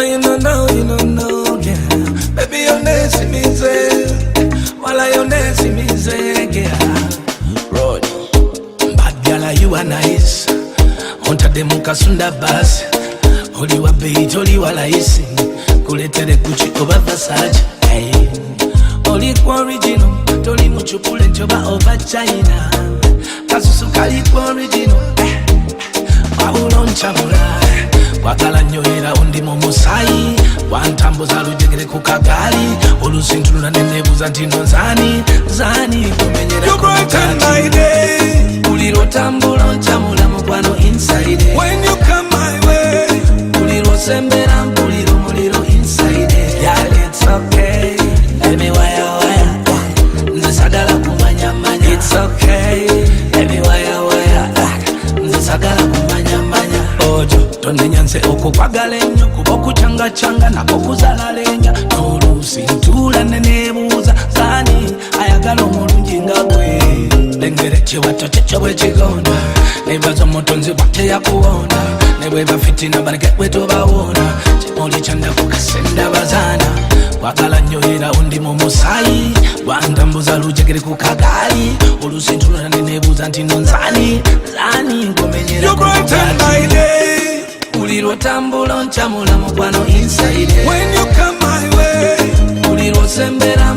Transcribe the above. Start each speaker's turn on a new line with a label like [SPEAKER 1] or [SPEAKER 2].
[SPEAKER 1] you don't know, yeah. Baby, you're nice, me say. While you're nice, me say, yeah. Road, bad girl, you are nice. Onta de mukasunda basi. Oli wa beach, oli wa laisi. Kuletere Gucci over Versace. Hey. Oli kwa original, toli muchukule njoba over China. Kasusu kali kwa original. Waulo nchamula. Wakala nyohera undi momusai. Wantambuza lujegere kukagali. Olusintruna nenebuza ntino zani. Zani kumenyera
[SPEAKER 2] you brighten my day.
[SPEAKER 1] Uliro tambula nchamula mkwano inside.
[SPEAKER 2] When you come my way.
[SPEAKER 1] Uliro sembera uliro muliro inside. Yeah, it's okay. Let me wire. Nzisagala kumanya manya. It's okay. Let me wire. Nzisagala kumanya manya. Ojo, tonde nyanse okukwagala ennyo kuba okuchanga nako kuzalalenya. N'oluusi ntula nenebuuza zani ayagala omulungi nga gwe. Lengere kiwato kye bwekigonda. Nebaza omutonzi bwate yakuwonda. Ne bweba fitina baleke bwe tobawona. Kimuli kyandako kasenda bazana. Wakala nyohera undi momusai. Wantambuza lujegere kukagali. Oluusi ntula nenebuuza ntino nzani ngomenyera
[SPEAKER 2] You brighten my day.
[SPEAKER 1] Uliro tambula nchamula mukwano inside.
[SPEAKER 2] When you come my way.
[SPEAKER 1] Uliro sembera